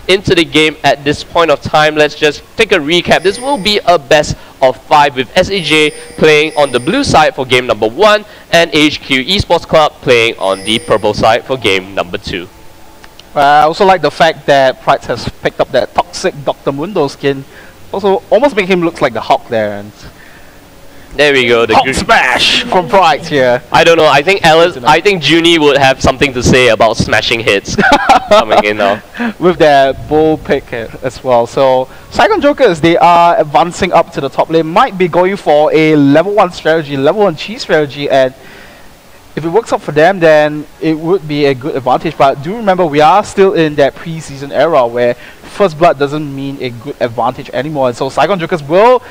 into the game at this point of time. Let's just take a recap. This will be a best of 5 with SAJ playing on the blue side for game number 1 and HQ Esports Club playing on the purple side for game number 2. I also like the fact that Pride has picked up that toxic Dr. Mundo skin. Also, almost make him look like the Hulk there. And there we go. The Hulk smash from Pride here. I don't know. I think Junie would have something to say about smashing hits coming in now with their bull pick as well. So Saigon Jokers, they are advancing up to the top lane. Might be going for a level 1 strategy, level 1 cheese strategy, and if it works out for them, then it would be a good advantage. But do remember, we are still in that pre-season era where first blood doesn't mean a good advantage anymore. And so Saigon Jokers will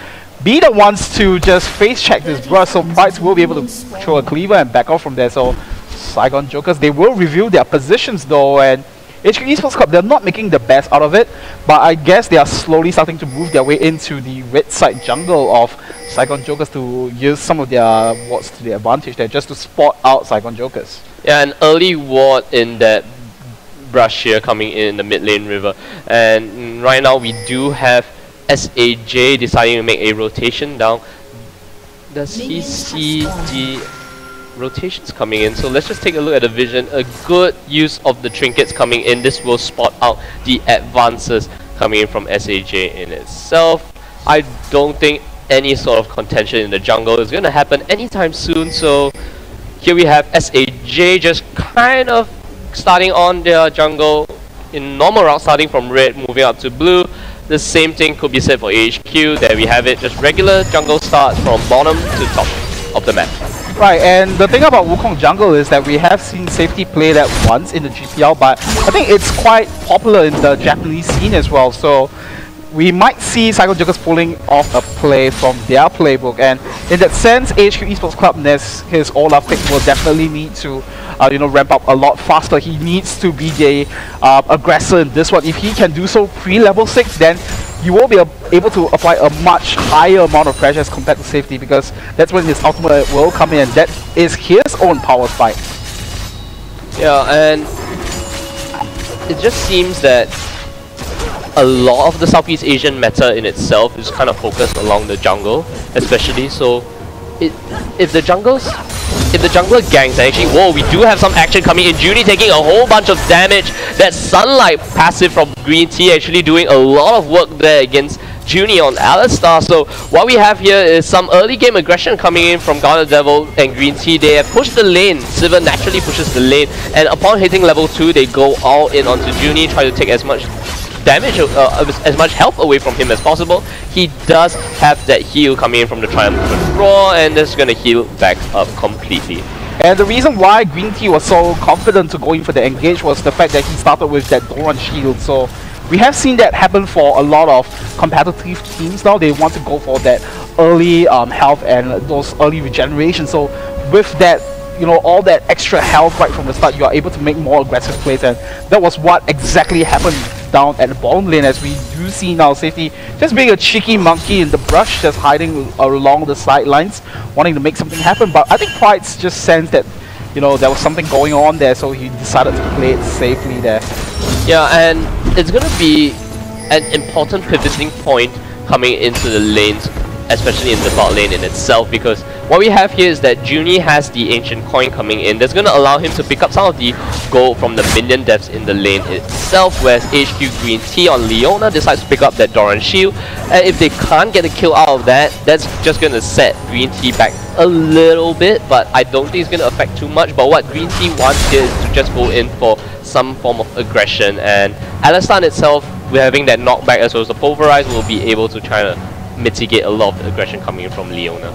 be the ones to just face check this brush. So Pride will be able to throw a cleaver and back off from there. So Saigon Jokers, they will review their positions though. And HQ Esports Club, they're not making the best out of it, but I guess they are slowly starting to move their way into the red side jungle of Saigon Jokers to use some of their wards to their advantage there, just to spot out Saigon Jokers. Yeah, an early ward in that brush here coming in the mid lane river. And right now we do have SAJ deciding to make a rotation down. Does he see the rotations coming in? So let's just take a look at the vision. A good use of the trinkets coming in. This will spot out the advances coming in from SAJ in itself. I don't think any sort of contention in the jungle is going to happen anytime soon. So here we have SAJ just kind of starting on their jungle in normal route, starting from red, moving up to blue. The same thing could be said for HQ. There we have it, just regular jungle start from bottom to top of the map. Right, and the thing about Wukong jungle is that we have seen safety play that once in the GPL, but I think it's quite popular in the Japanese scene as well. So we might see Saigon Jokers pulling off a play from their playbook, and in that sense, HQ Esports Club, his Olaf pick will definitely need to ramp up a lot faster. He needs to be the aggressor in this one. If he can do so pre-level 6, then you will be able to apply a much higher amount of pressure as compared to safety, because that's when his ultimate will come in, and that is his own power spike. Yeah, and it just seems that a lot of the Southeast Asian meta in itself is kind of focused along the jungle, especially. So if the jungler ganks, actually, whoa, we do have some action coming in. Junie taking a whole bunch of damage. That Sunlight passive from Green Tea actually doing a lot of work there against Junie on Alistar. So what we have here is some early game aggression coming in from Garnet Devil and Green Tea. They have pushed the lane. Silver naturally pushes the lane, and upon hitting level 2, they go all in onto Junie, try to take as much damage, as much health away from him as possible. He does have that heal coming in from the Triumphant Roar, and that's going to heal back up completely. And the reason why Green Tea was so confident to go in for the engage was the fact that he started with that Doran shield. So we have seen that happen for a lot of competitive teams now. They want to go for that early health and those early regeneration. So with that, all that extra health right from the start, you are able to make more aggressive plays, and that was what exactly happened down at the bottom lane, as we do see now safety just being a cheeky monkey in the brush, just hiding along the sidelines, wanting to make something happen. But I think Pride's just sensed that there was something going on there, so he decided to play it safely there. Yeah, and it's going to be an important pivoting point coming into the lanes, especially in the bot lane in itself, because what we have here is that Junie has the Ancient Coin coming in. That's going to allow him to pick up some of the gold from the minion deaths in the lane itself, whereas HQ Green Tea on Leona decides to pick up that Doran Shield. And if they can't get a kill out of that, that's just going to set Green Tea back a little bit, but I don't think it's going to affect too much. But what Green Tea wants here is to just go in for some form of aggression, and Alistar itself, we're having that knockback as well as the Pulverize, will be able to try to mitigate a lot of the aggression coming in from Leona.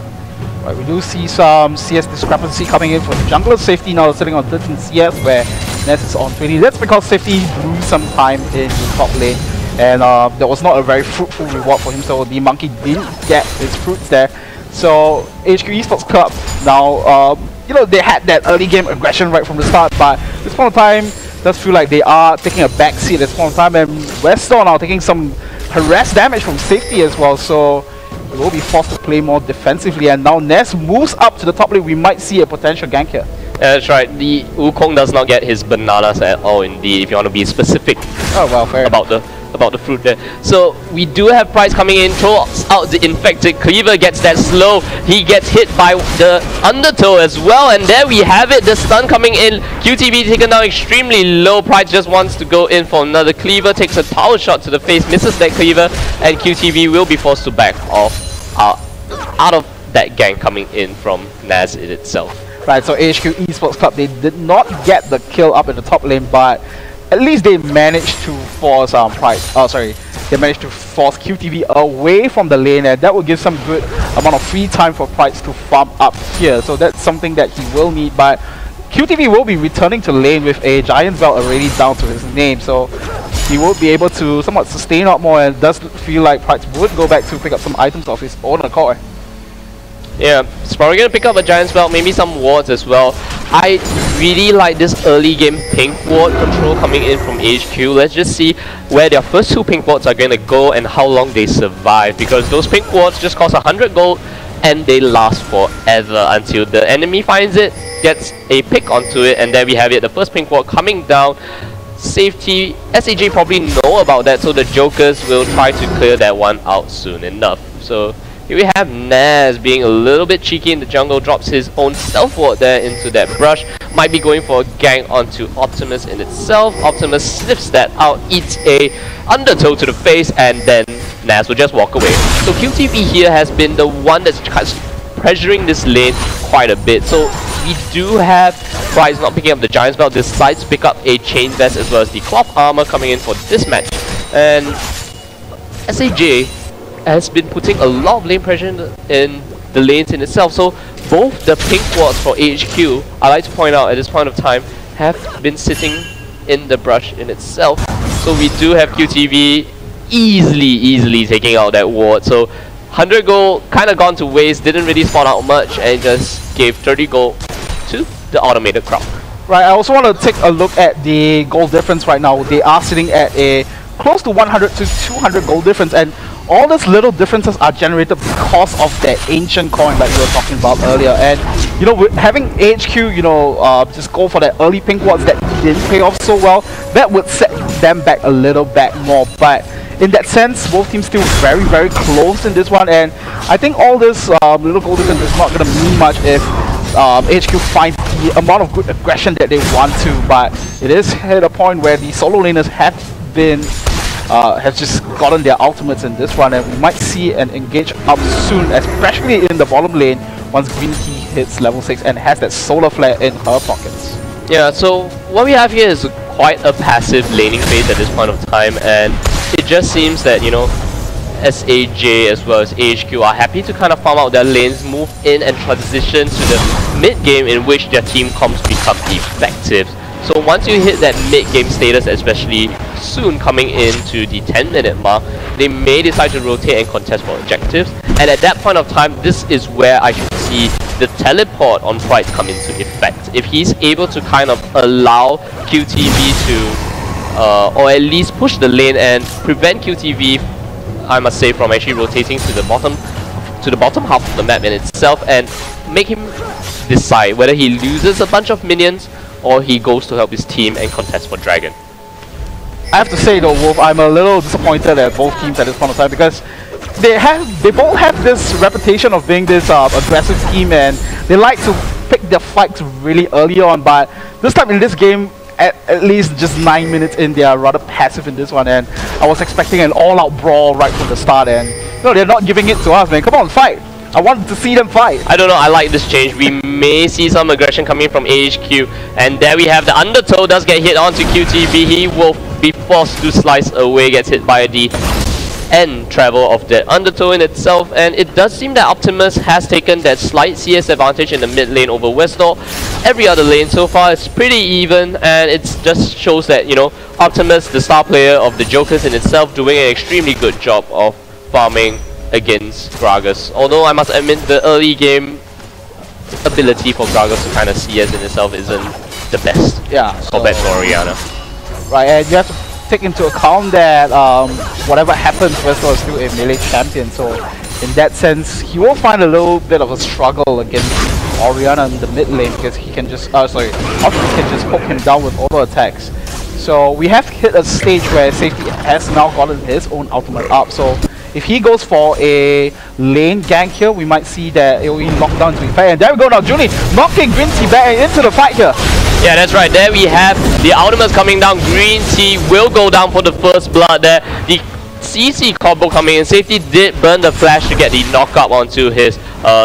Right, we do see some CS discrepancy coming in for the jungler. Safety now sitting on 13 CS, where Ness is on 20. That's because Safety blew some time in the top lane, and that was not a very fruitful reward for him, so the monkey didn't get his fruits there. So HQ Esports Club now, they had that early game aggression right from the start, but at this point of time, does feel like they are taking a backseat at this point of time, and Westor now taking some harass damage from Safety as well, so we will be forced to play more defensively. And now Ness moves up to the top lane. We might see a potential gank here. That's right. The Wukong does not get his bananas at all. Indeed, if you want to be specific about the fruit there. So we do have Price coming in, throws out the infected. Cleaver gets that slow. He gets hit by the undertow as well, and there we have it. The stun coming in. QTV taken down extremely low. Price just wants to go in for another. Cleaver takes a power shot to the face, misses that Cleaver, and QTV will be forced to back off out of that gang coming in from Naz in itself. Right, so AHQ Esports Club, they did not get the kill up in the top lane, but at least they managed to force they managed to force QTV away from the lane, and that will give some good amount of free time for Price to farm up here. So that's something that he will need, but QTV will be returning to lane with a Giant's Belt already down to his name, so he will be able to somewhat sustain up more, and does feel like Price would go back to pick up some items of his own accord. Yeah, he's probably going to pick up a Giant's Belt, maybe some wards as well. I really like this early game pink ward control coming in from HQ. Let's just see where their first 2 pink wards are going to go and how long they survive, because those pink wards just cost 100 gold and they last forever until the enemy finds it, gets a pick onto it, and there we have it, the first pink ward coming down. Safety, SAJ probably know about that, so the Jokers will try to clear that one out soon enough. So here we have Naz being a little bit cheeky in the jungle, drops his own stealth ward there into that brush. Might be going for a gang onto Optimus in itself. Optimus sniffs that out, eats a undertow to the face, and then Naz will just walk away. So QTV here has been the one that's pressuring this lane quite a bit. So we do have Price not picking up the Giant's Belt, decides to pick up a Chain Vest as well as the Cloth Armor coming in for this match. And SAJ has been putting a lot of lane pressure in the lanes in itself. So both the pink wards for HQ, I like to point out at this point of time, have been sitting in the brush in itself. So we do have QTV easily taking out that ward. So 100 gold kind of gone to waste, didn't really spawn out much, and just gave 30 gold to the automated crowd. Right, I also want to take a look at the gold difference right now. They are sitting at a close to 100 to 200 gold difference, and all these little differences are generated because of that ancient coin like we were talking about earlier. And you know, with having HQ, you know, just go for that early pink wards that didn't pay off so well, that would set them back a little back more. But in that sense, both teams still very close in this one, and I think all this little gold difference is not going to mean much if HQ finds the amount of good aggression that they want to. But it is at a point where the solo laners have been have just gotten their ultimates in this one, and we might see an engage up soon, especially in the bottom lane once Green Key hits level 6 and has that solar flare in her pockets. Yeah, so what we have here is quite a passive laning phase at this point of time, and it just seems that, you know, SAJ as well as HQ are happy to kind of farm out their lanes, move in and transition to the mid game in which their team comps become effective. So once you hit that mid-game status, especially soon coming into the 10-minute mark, they may decide to rotate and contest for objectives. And at that point of time, this is where I should see the teleport on Price come into effect. If he's able to kind of allow QTV to, or at least push the lane and prevent QTV, I must say, from actually rotating to the bottom half of the map in itself, and make him decide whether he loses a bunch of minions or he goes to help his team and contest for Dragon. I have to say though, Wolf, I'm a little disappointed at both teams at this point of time, because they both have this reputation of being this aggressive team, and they like to pick their fights really early on. But this time in this game, at least just 9 minutes in, they are rather passive in this one, and I was expecting an all-out brawl right from the start, and no, they're not giving it to us, man. Come on, fight! I want to see them fight. I don't know, I like this change. We may see some aggression coming from AHQ. And there we have the undertow does get hit onto QTV. He will be forced to slice away, gets hit by the end travel of the undertow in itself. And it does seem that Optimus has taken that slight CS advantage in the mid lane over Westall. Every other lane so far is pretty even, and it just shows that, you know, Optimus, the star player of the Jokers in itself, doing an extremely good job of farming against Gragas. Although I must admit, the early game ability for Gragas to kind of CS in itself isn't the best. Yeah. Compared to Oriana. Right, and you have to take into account that whatever happens, Westall is still a melee champion. So in that sense, he will find a little bit of a struggle against Oriana in the mid lane because he can just, sorry, Optimus can just poke him down with auto attacks. So we have hit a stage where Safety has now gotten his own ultimate up. So if he goes for a lane gank here, we might see that it will be locked down to effect. And there we go now, Junie knocking Green Tea back into the fight here. Yeah, that's right. There we have the ultimates coming down. Green Tea will go down for the first blood there. The CC combo coming in. Safety did burn the flash to get the knockup onto his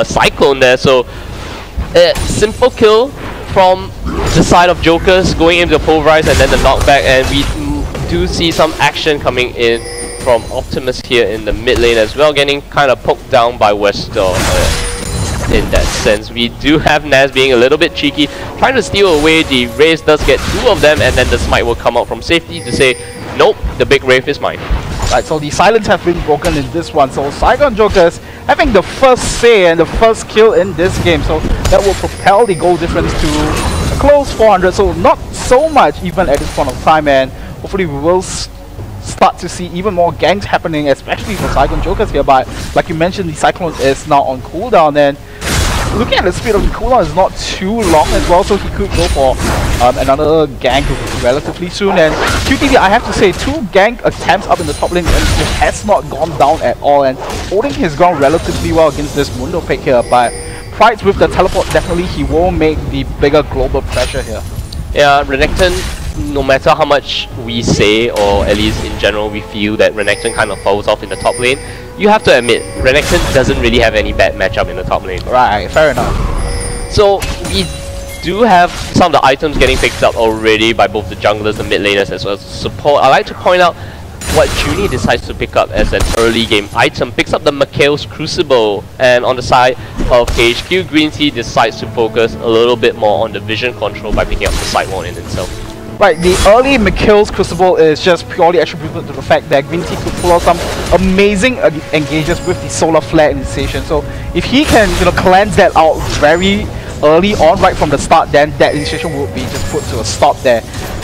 Cyclone there. So, simple kill from the side of Jokers, going into the pulverize and then the knockback. And we do see some action coming in from Optimus here in the mid lane as well, getting kind of poked down by Westor. In that sense, we do have Naz being a little bit cheeky, trying to steal away. The Raze does get 2 of them, and then the Smite will come out from Safety to say, nope, the big Wraith is mine. Right, so the silence have been broken in this one. So Saigon Jokers having the first say and the first kill in this game. So that will propel the goal difference to a close 400. So not so much even at this point of time, and hopefully we will start to see even more ganks happening, especially for Saigon Jokers here. But like you mentioned, the Cyclone is now on cooldown, and looking at the speed of the cooldown is not too long as well, so he could go for another gank relatively soon. And QTV, I have to say, 2 gank attempts up in the top lane, and it has not gone down at all, and holding his ground relatively well against this Mundo pick here. But Prides with the teleport, definitely he will make the bigger global pressure here. Yeah, Renekton, no matter how much we say, or at least in general we feel that Renekton kind of falls off in the top lane, you have to admit, Renekton doesn't really have any bad matchup in the top lane. Right, fair enough. So we do have some of the items getting picked up already by both the junglers, the mid laners, as well as support. I like to point out what Junie decides to pick up as an early game item. Picks up the Mikhail's Crucible, and on the side of HQ, Green Tea decides to focus a little bit more on the vision control by picking up the Sidewall in itself. Right, the early Mikhail's Crucible is just purely attributed to the fact that Green Tea could pull out some amazing engages with the Solar Flare initiation. So if he can, cleanse that out very early on, right from the start, then that initiation would be just put to a stop there.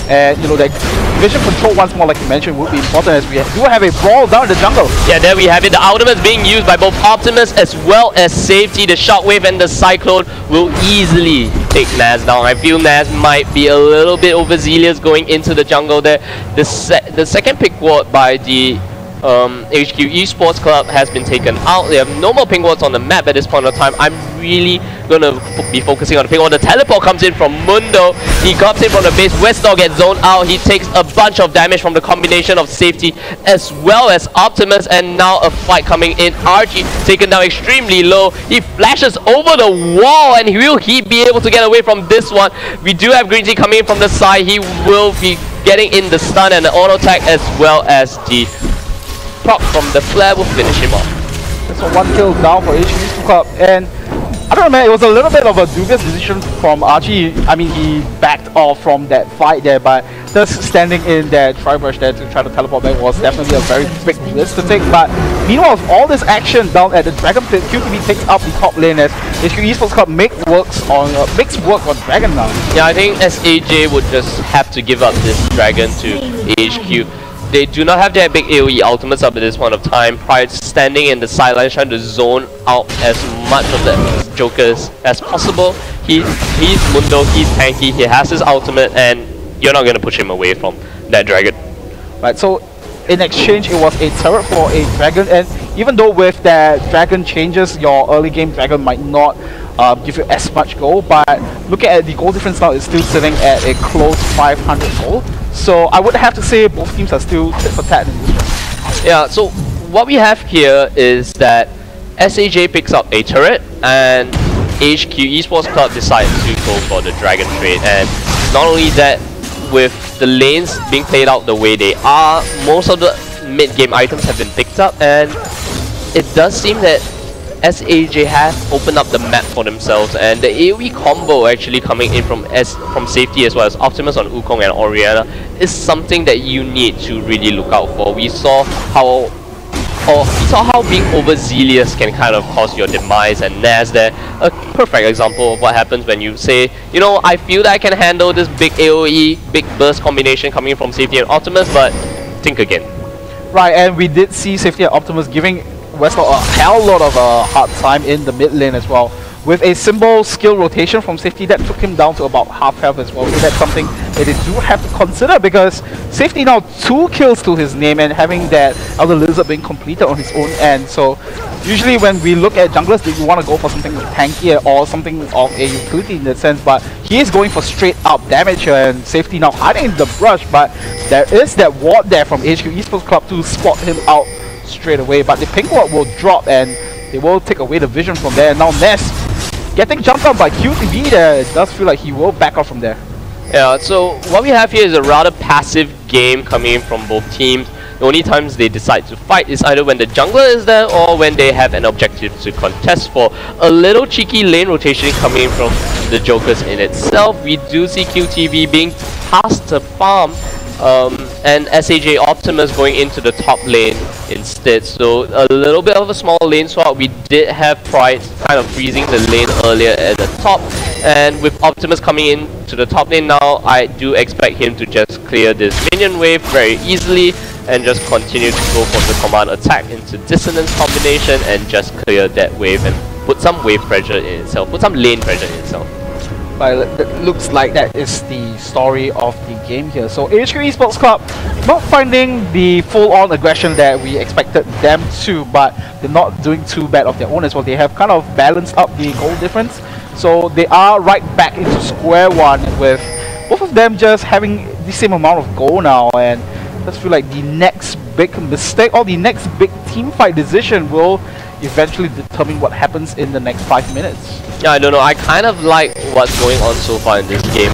And that vision control once more, like you mentioned, would be important as we do have a brawl down in the jungle. Yeah, there we have it. The ultimates being used by both Optimus as well as Safety. The Shockwave and the Cyclone will easily take Naz down. I feel Naz might be a little bit overzealous going into the jungle there. The second pick ward by the HQ Esports Club has been taken out. They have no more pink wards on the map at this point of time. I'm really going to be focusing on the pink ward. The teleport comes in from Mundo. He comes in from the base. Westor gets zoned out. He takes a bunch of damage from the combination of Safety as well as Optimus, and now a fight coming in. Archie taken down extremely low. He flashes over the wall, and will he be able to get away from this one? We do have Green Tea coming in from the side. He will be getting in the stun and the auto attack as well as the proc from the flare will finish him off. That's a 1 kill down for HQ Esports Club, and I don't know, man, it was a little bit of a dubious decision from Archie. I mean, he backed off from that fight there, but just standing in that tri-brush there to try to teleport back was definitely a very big risk to take. But meanwhile, with all this action down at the Dragon Pit, QTV takes up the top lane as HQ Esports Club makes work on Dragon now. Yeah, I think SAJ would just have to give up this Dragon to HQ. They do not have their big AoE ultimates up at this point of time. Pride standing in the sidelines trying to zone out as much of the Jokers as possible. He's Mundo, he's tanky, he has his ultimate, and you're not going to push him away from that Dragon. Right, so in exchange it was a turret for a Dragon, and even though with that Dragon changes, your early game Dragon might not give you as much gold, but looking at the goal difference now, it's still sitting at a close 500 gold. So I would have to say both teams are still tit for tat in this one. Yeah, so what we have here is that SAJ picks up a turret and HQ Esports Club decides to go for the Dragon trade. And not only that, with the lanes being played out the way they are, most of the mid-game items have been picked up, and it does seem that SAJ has opened up the map for themselves, and the AoE combo actually coming in from Safety as well as Optimus on Wukong and Oriana is something that you need to really look out for. We saw how being overzealous can kind of cause your demise, and Naz there, a perfect example of what happens when you say, I feel that I can handle this big AoE, big burst combination coming from Safety and Optimus, but think again. Right, and we did see Safety and Optimus giving Westor a hell lot of a hard time in the mid lane as well. with a simple skill rotation from Safety that took him down to about half health as well. So that's something that they do have to consider, because Safety now 2 kills to his name and having that Elder Lizard being completed on his own end. So usually when we look at junglers, you want to go for something tankier or something of a utility in that sense, but he is going for straight up damage here, and Safety now hiding in the brush, but there is that ward there from HQ Esports Club to spot him out straight away. But the pink ward will drop and they will take away the vision from there. Now Ness getting jumped on by QTV there. It does feel like he will back off from there. Yeah, so what we have here is a rather passive game coming in from both teams. The only times they decide to fight is either when the jungler is there or when they have an objective to contest for. A little cheeky lane rotation coming in from the Jokers in itself. We do see QTV being tasked to farm, and SAJ Optimus going into the top lane instead. So a little bit of a small lane swap. We did have Pride kind of freezing the lane earlier at the top, and with Optimus coming in to the top lane now, I do expect him to just clear this minion wave very easily and just continue to go for the command attack into dissonance combination and just clear that wave and put some wave pressure in itself, put some lane pressure in itself. But it looks like that is the story of the game here. So HQ Esports Club not finding the full-on aggression that we expected them to, but they're not doing too bad of their own as well. They have kind of balanced up the goal difference. So they are right back into square one, with both of them just having the same amount of goal now, and I just feel like the next big mistake or the next big team fight decision will eventually determine what happens in the next 5 minutes. Yeah, I don't know. I kind of like what's going on so far in this game.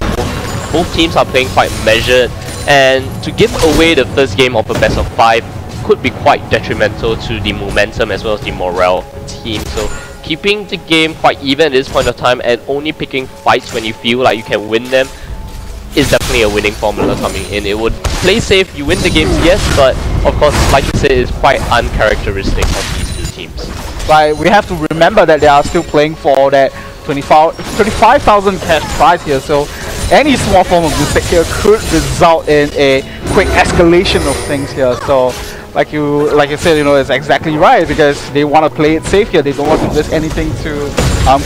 Both teams are playing quite measured, and to give away the first game of a best of 5 could be quite detrimental to the momentum as well as the morale of the team. So keeping the game quite even at this point of time and only picking fights when you feel like you can win them is definitely a winning formula coming in. It would play safe, you win the games, yes, but of course, like you said, it's quite uncharacteristic of these two teams. But we have to remember that they are still playing for that 25,000 cash prize here, so any small form of mistake here could result in a quick escalation of things here. So like you said, you know, it's exactly right, because they want to play it safe here. They don't want to risk anything too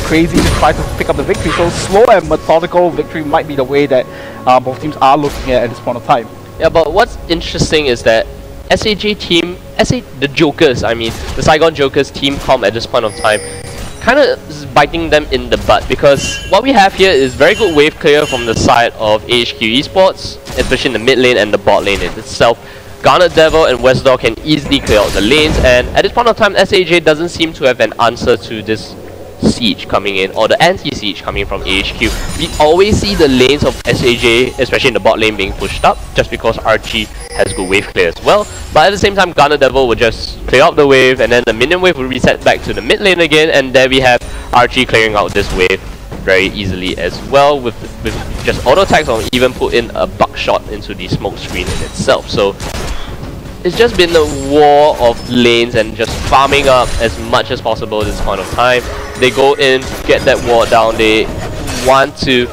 crazy to try to pick up the victory. So slow and methodical victory might be the way that both teams are looking at this point of time. Yeah, but what's interesting is that SAJ team, the Jokers, I mean, the Saigon Jokers team comp at this point of time kind of is biting them in the butt, because what we have here is very good wave clear from the side of HQ Esports, especially in the mid lane and the bot lane in itself. Garnet Devil and Westdog can easily clear out the lanes, and at this point of time, SAJ doesn't seem to have an answer to this siege coming in, or the anti-siege coming from AHQ. We always see the lanes of SAJ, especially in the bot lane, being pushed up just because Archie has good wave clear as well. But at the same time, Garnet Devil will just clear out the wave, and then the minion wave will reset back to the mid lane again, and there we have Archie clearing out this wave very easily as well, with just auto attacks, or even put in a buckshot into the smoke screen in itself. So it's just been a war of lanes and just farming up as much as possible at this point of time. They go in, get that ward down, they want to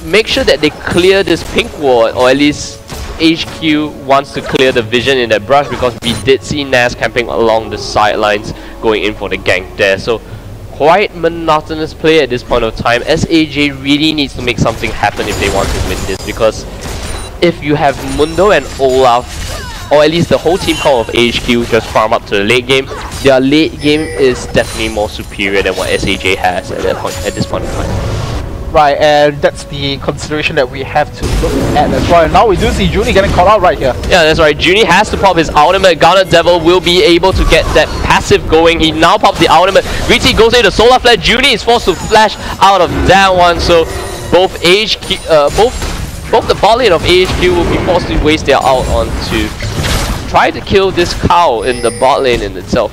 make sure that they clear this pink ward, or at least HQ wants to clear the vision in that brush, because we did see Nas camping along the sidelines going in for the gank there. So quite monotonous play at this point of time. SAJ really needs to make something happen if they want to win this, because if you have Mundo and Olaf, or at least the whole team comp of HQ, just farm up to the late game, their late game is definitely more superior than what SAJ has at this point of time. Right, and that's the consideration that we have to look at as well. And now we do see Junie getting caught out right here. Yeah, that's right. Junie has to pop his ultimate. Garnet Devil will be able to get that passive going. He now pops the ultimate. VT goes into the solar flash. Junie is forced to flash out of that one. So both the bot lane of AHQ will be forced to waste their ult on to try to kill this cow in the bot lane in itself.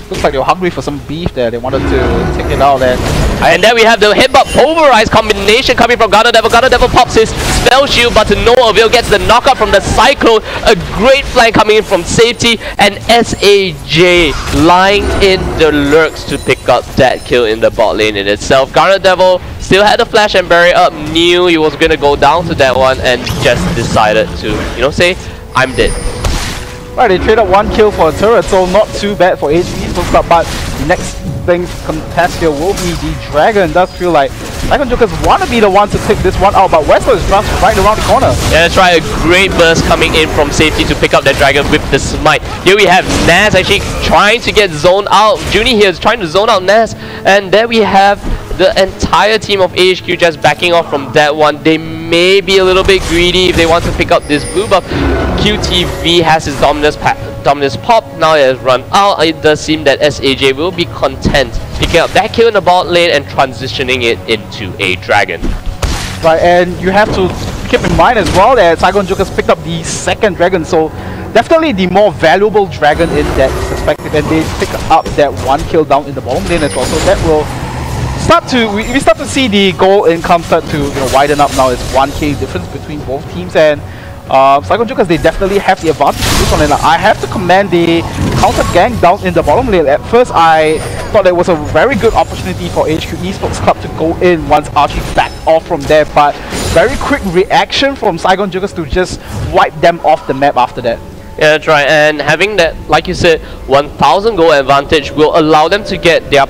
Looks like they were hungry for some beef there. They wanted to take it out, and then we have the headbutt pulverize combination coming from Garnet Devil. Garnet Devil pops his spell shield, but to no avail, gets the knockup from the Cyclone. A great flank coming in from Safety, and SAJ lying in the lurks to pick up that kill in the bot lane in itself. Garnet Devil still had the flash and bury up, knew he was going to go down to that one, and just decided to, you know, say, I'm dead. Right, they traded 1 kill for a turret, so not too bad for HP Sports Club, but next thing contest here will be the Dragon. Does feel like Saigon Jokers want to be the one to take this one out, but Wesley is just right around the corner. Yeah, that's right, a great burst coming in from safety to pick up that Dragon with the smite. Here we have Naz actually trying to get zoned out. Junie here is trying to zone out Naz, and there we have the entire team of AHQ just backing off from that one. They may be a little bit greedy if they want to pick up this blue buff. QTV has his dominance pop, now it has run out. It does seem that SAJ will be content picking up that kill in the bot lane and transitioning it into a Dragon. Right, and you have to keep in mind as well that Saigon Jokers picked up the second Dragon, so definitely the more valuable Dragon in that perspective, and they pick up that 1 kill down in the bottom lane as well, so that will start to, we start to see the goal income start to widen up now. It's 1k difference between both teams, and Saigon Jokers, they definitely have the advantage in this one, and I have to commend the counter gang down in the bottom lane. At first I thought it was a very good opportunity for HQ Esports Club to go in once Archie backed off from there, but very quick reaction from Saigon Jokers to just wipe them off the map after that. Yeah, that's right, and having that, like you said, 1000 gold advantage will allow them to get their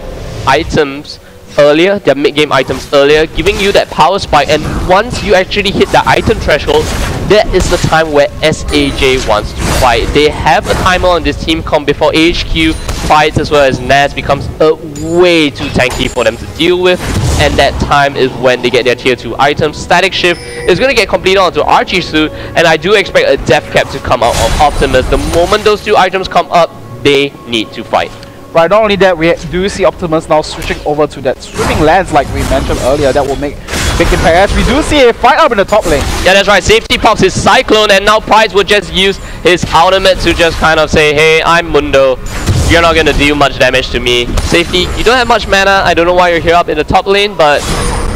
items earlier, their mid-game items earlier, giving you that power spike, and once you actually hit the item threshold, that is the time where SAJ wants to fight. They have a timer on this team comp before HQ fights, as well as Naz becomes way too tanky for them to deal with, and that time is when they get their tier 2 items. Static Shift is going to get completed onto Archie soon, and I do expect a death cap to come out of Optimus. The moment those 2 items come up, they need to fight. Right, not only that, we do see Optimus now switching over to that swimming lance like we mentioned earlier. That will make big impact, as we do see a fight up in the top lane. Yeah, that's right, safety pops his Cyclone, and now Price will just use his ultimate to just kind of say, hey, I'm Mundo, you're not going to do much damage to me. Safety, you don't have much mana, I don't know why you're here up in the top lane, but,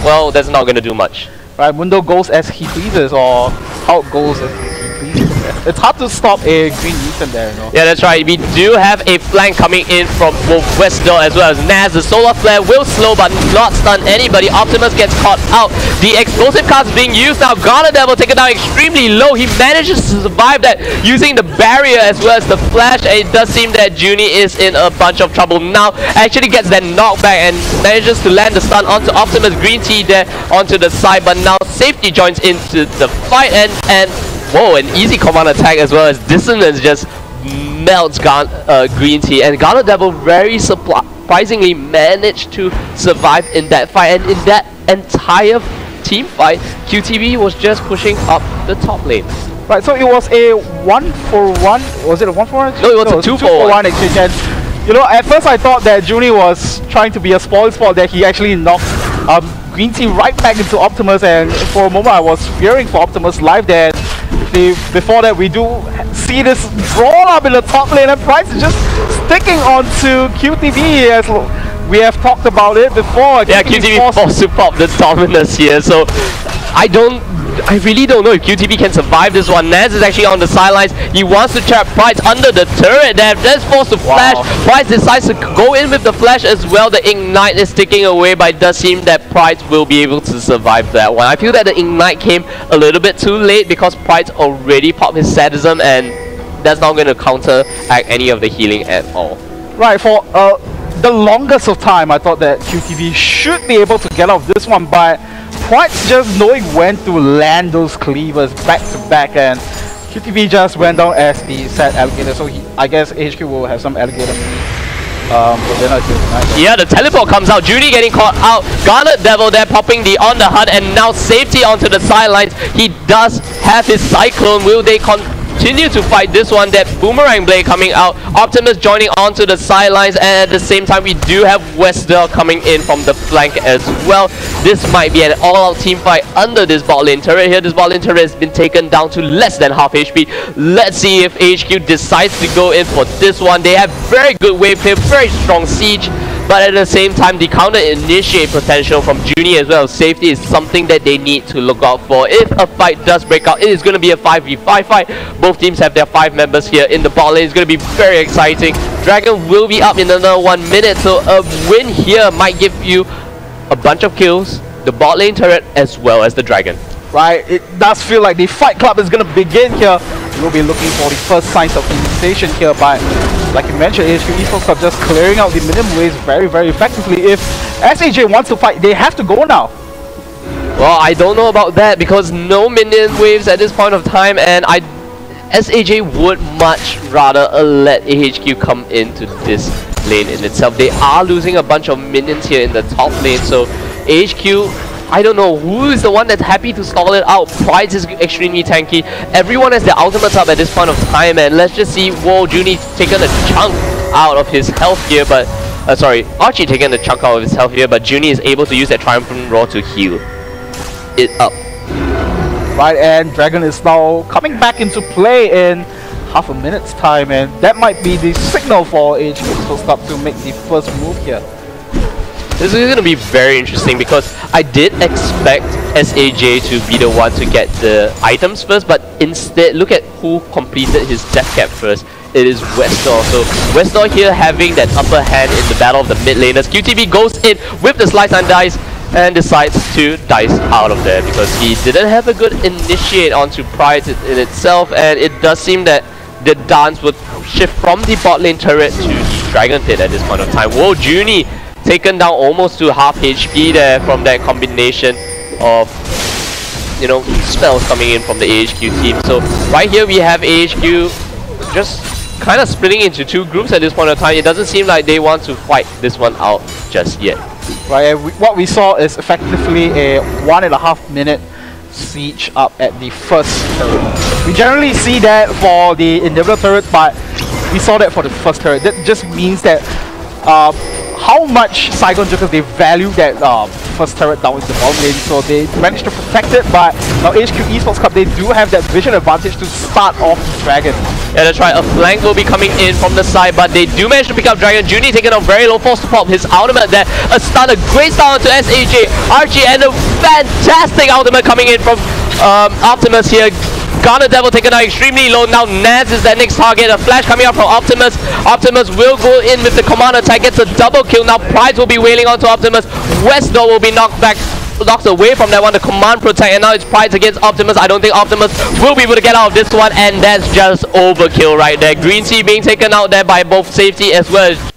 well, that's not going to do much. Right, Mundo goes as he pleases, or how it goes as he pleases. It's hard to stop a green Newton there, you know. Yeah, that's right. We do have a flank coming in from both Westdale as well as Naz. The Solar Flare will slow but not stun anybody. Optimus gets caught out. The explosive card is being used now. Garner Devil taken down extremely low. He manages to survive that using the barrier as well as the flash. And it does seem that Junie is in a bunch of trouble now. Actually gets that knockback and manages to land the stun onto Optimus. Green Tea there onto the side, but now Safety joins into the fight, and whoa, an easy command attack as well as Dissonance just melts Green Tea, and Garner Devil very surprisingly managed to survive in that fight, and in that entire team fight, QTV was just pushing up the top lane. Right, so it was a 1-for-1, was it a 1-for-1 exchange? No, it was a 2-for-1 exchange, and you know, at first I thought that Junie was trying to be a spoil sport, that he actually knocked Green Tea right back into Optimus, and for a moment I was fearing for Optimus' life there. Before that, we do see this drawn up in the top lane, and Price is just sticking onto QTV, as we have talked about it before. Yeah, QTV forced to pop the dominance here, so I really don't know if QTV can survive this one. Naz is actually on the sidelines. He wants to trap Price under the turret there. That's forced to flash. Price decides to go in with the flash as well. The Ignite is ticking away, but it does seem that Price will be able to survive that one. I feel that the Ignite came a little bit too late because Price already popped his sadism, and that's not going to counteract any of the healing at all. Right, for the longest of time, I thought that QTV should be able to get out of this one, but Price just knowing when to land those cleavers back to back, and QTV just went down as the sad alligator, so I guess HQ will have some alligator yeah, the teleport comes out. Junie getting caught out. Garnet Devil there popping the on the HUD, and now Safety onto the sidelines. He does have his Cyclone. Will they continue to fight this one? That Boomerang Blade coming out. Optimus joining onto the sidelines, and at the same time we do have Westdale coming in from the flank as well. This might be an all-out team fight under this bot lane turret here. This bot lane turret has been taken down to less than half HP. Let's see if HQ decides to go in for this one. They have very good wave clear, very strong siege, but at the same time the counter initiate potential from Junie as well. Safety is something that they need to look out for. If a fight does break out, it is going to be a 5v5 fight. Both teams have their 5 members here in the bot lane. It's going to be very exciting. Dragon will be up in another 1 minute, so a win here might give you a bunch of kills, the bot lane turret as well as the Dragon. Right, it does feel like the Fight Club is going to begin here. will be looking for the first signs of initiation here, but like you mentioned, AHQ Esports Club just clearing out the minion waves very, very effectively. If SAJ wants to fight, they have to go now. Well, I don't know about that because no minion waves at this point of time, and SAJ would much rather let AHQ come into this lane in itself. They are losing a bunch of minions here in the top lane, so AHQ, I don't know who is the one that's happy to stall it out. Pride is extremely tanky. Everyone has their ultimates up at this point of time, and let's just see. Whoa, Junie taken a chunk out of his health here, but sorry, Archie taking a chunk out of his health here, but Junie is able to use that Triumphant Roar to heal it up. Right, and Dragon is now coming back into play in half a minute's time, and that might be the signal for AHQ Esports Club to make the first move here. This is going to be very interesting because I did expect SAJ to be the one to get the items first, but instead, look at who completed his death cap first. It is Westdoor. So Westdoor here having that upper hand in the battle of the mid laners. QTV goes in with the slice and dice and decides to dice out of there because he didn't have a good initiate onto Pride in itself, and it does seem that the dance would shift from the bot lane turret to the Dragon Pit at this point of time. Whoa, Junie taken down almost to half HP there from that combination of, you know, spells coming in from the AHQ team. So right here we have AHQ just kind of splitting into two groups at this point of time. It doesn't seem like they want to fight this one out just yet. Right, what we saw is effectively a 1.5 minute siege up at the first turret. We generally see that for the individual turret, but we saw that for the first turret. That just means that how much Saigon Jokers they value that first turret down in the bottom lane, so they managed to protect it. But now AHQ Esports Club, they do have that vision advantage to start off the Dragon. Yeah, that's right. A flank will be coming in from the side, but they do manage to pick up Dragon. Junie taking a very low force to pop his ultimate there. A stun, a great start onto SAJ. Archie and a fantastic ultimate coming in from Optimus here. Garnet Devil taken out extremely low. Now Naz is their next target. A flash coming out from Optimus. Optimus will go in with the command attack. Gets a double kill. Now Pride will be wailing onto Optimus. Westdoor will be knocked away from that one. The command protect, and now it's Pride against Optimus. I don't think Optimus will be able to get out of this one, and that's just overkill right there. Green Sea being taken out there by both safety as well as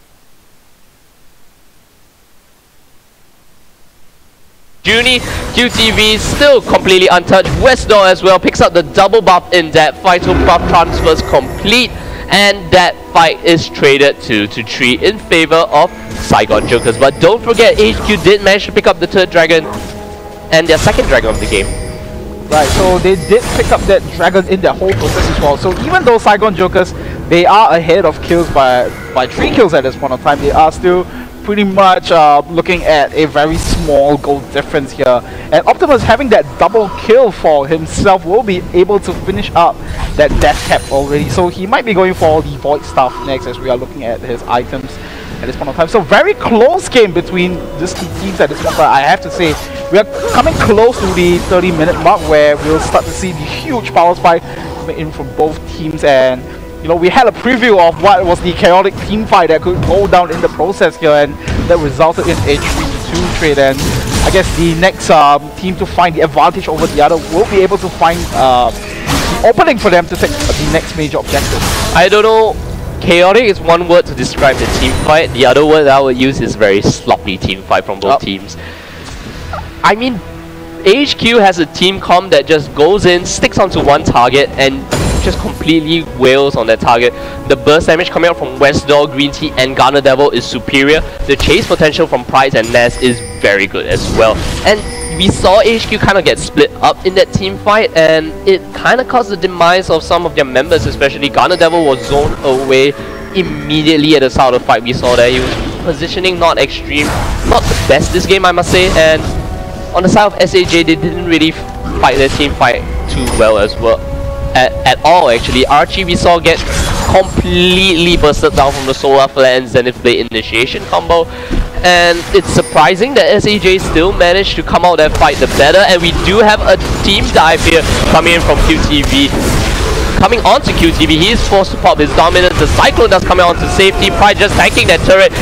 Junie. QTV still completely untouched. Westdoor as well picks up the double buff in that fight, so buff transfers complete, and that fight is traded 2-3 in favor of Saigon Jokers. But don't forget, HQ did manage to pick up the third dragon and their second dragon of the game. Right, so they did pick up that dragon in their whole process as well. So even though Saigon Jokers, they are ahead of kills by 3 kills at this point of time, they are still pretty much looking at a very small goal difference here. And Optimus having that double kill for himself will be able to finish up that death cap already. So he might be going for the Void Staff next as we are looking at his items at this point of time. So very close game between these two teams at this point. I have to say, we are coming close to the 30-minute mark where we'll start to see the huge power spike coming in from both teams. And you know, we had a preview of what was the chaotic team fight that could go down in the process here, and that resulted in a 3-2 trade. And I guess the next team to find the advantage over the other will be able to find the opening for them to take the next major objective. I don't know. Chaotic is one word to describe the team fight. The other word I would use is very sloppy team fight from both teams. I mean, HQ has a team comp that just goes in, sticks onto one target, and just completely wails on that target. The burst damage coming out from Westdoor, Green Tea, and Garner Devil is superior. The chase potential from Price and Ness is very good as well. And we saw HQ kind of get split up in that team fight, and it kind of caused the demise of some of their members, especially Garner Devil was zoned away immediately at the start of the fight. We saw that he was positioning not the best this game, I must say. And on the side of SAJ, they didn't really fight their team fight too well as well. At all actually. Archie we saw get completely bursted down from the Solar Flare and Zenith Blade initiation combo, and it's surprising that SAJ still managed to come out that fight the better. And we do have a team dive here coming in from QTV. coming onto QTV. He is forced to pop his dominance. The Cyclone does come out onto safety. Pride just tanking that turret.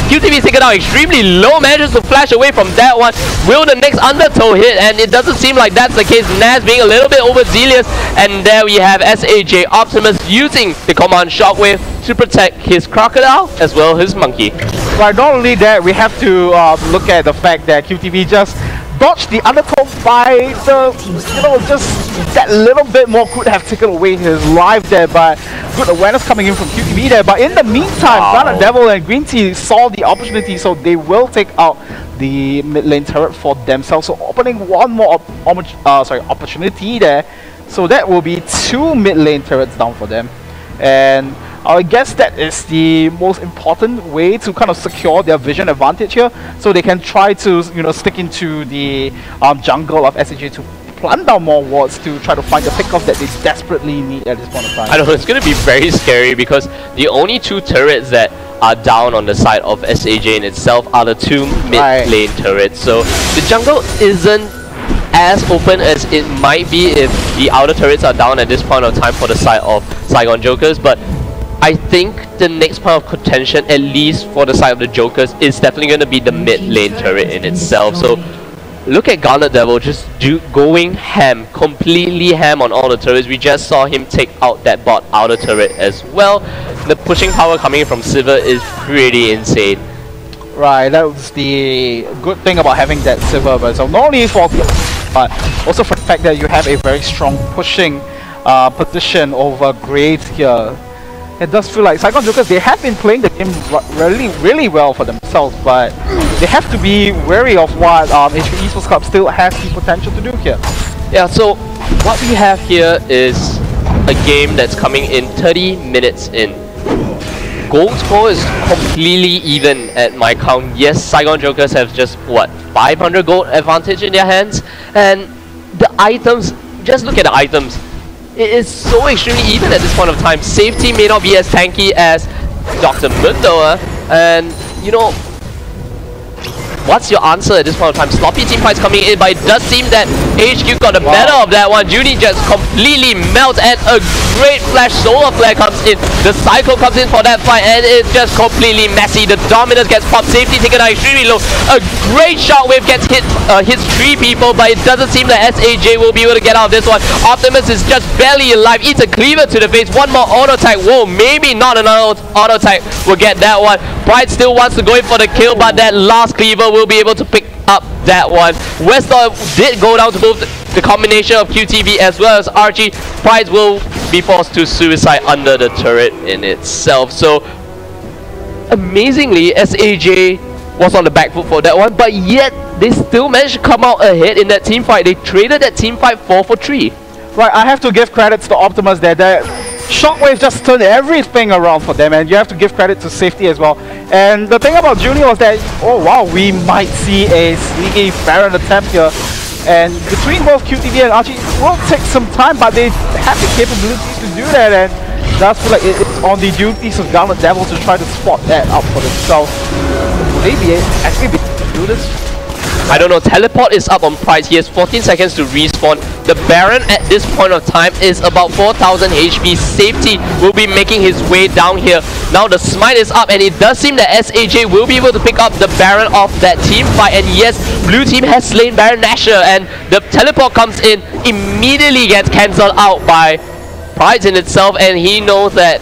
QTV is taken out extremely low, manages to flash away from that one. Will the next undertow hit? And it doesn't seem like that's the case. Naz being a little bit overzealous. And there we have SAJ Optimus using the command Shockwave to protect his Crocodile as well as his Monkey. Right, not only that, we have to look at the fact that QTV just dodged the undertow by the, just that little bit more could have taken away his life there, but good awareness coming in from QTV there. But in the meantime, Garnet Devil and Green Tea saw the opportunity, so they will take out the mid lane turret for themselves. So opening one more opportunity there. So that will be 2 mid lane turrets down for them. And I guess that is the most important way to kind of secure their vision advantage here, so they can try to stick into the jungle of SAJ to plant down more wards to try to find the pickoff that they desperately need at this point of time. I don't know, it's going to be very scary because the only 2 turrets that are down on the side of SAJ in itself are the 2 mid lane turrets. So the jungle isn't as open as it might be if the outer turrets are down at this point of time for the side of Saigon Jokers, but I think the next point of contention, at least for the side of the Jokers, is definitely going to be the mid lane turret in itself. So look at Garnet Devil just going ham, completely ham on all the turrets. We just saw him take out that bot outer turret as well. The pushing power coming from Silver is pretty insane. Right, that was the good thing about having that Silver vessel. Not only for but also for the fact that you have a very strong pushing position over Graves here. It does feel like Saigon Jokers, they have been playing the game really well for themselves, but they have to be wary of what HP Esports Club still has the potential to do here. Yeah, so what we have here is a game that's coming in 30 minutes in. Gold score is completely even at my count. Yes, Saigon Jokers have just, what, 500 gold advantage in their hands? And the items, just look at the items. It is so extremely even at this point of time. Safety may not be as tanky as Dr. Mundo, and what's your answer at this point of time? Sloppy team fights coming in, but it does seem that HQ got the better of that one. Judy just completely melts, and a great flash solar flare comes in. The cycle comes in for that fight, and it's just completely messy. The dominance gets popped, safety taken out extremely low. A great shockwave gets hits 3 people, but it doesn't seem that SAJ will be able to get out of this one. Optimus is just barely alive, eats a cleaver to the face. One more auto attack. Whoa, maybe not another auto attack will get that one. Pride still wants to go in for the kill, but that last cleaver will be able to pick up that one. Westar did go down to both the combination of QTV as well as Archie. Pride will be forced to suicide under the turret in itself. So amazingly, SAJ was on the back foot for that one, but yet they still managed to come out ahead in that team fight. They traded that team fight 4 for 3. Right, I have to give credits to Optimus there. Shockwave just turned everything around for them, and you have to give credit to safety as well. And the thing about Junior was that, oh wow, we might see a sneaky Baron attempt here. And between both QTV and Archie, it will take some time, but they have the capabilities to do that, and it does feel like it's on the duties of Garnet Devil to try to spot that out for themselves. Will they actually be able to do this? I don't know, teleport is up on Pride. He has 14 seconds to respawn. The Baron at this point of time is about 4,000 HP. Safety will be making his way down here. Now the smite is up, and it does seem that SAJ will be able to pick up the Baron off that team fight. And yes, blue team has slain Baron Nashor, and the teleport comes in, immediately gets cancelled out by Pride in itself, and he knows that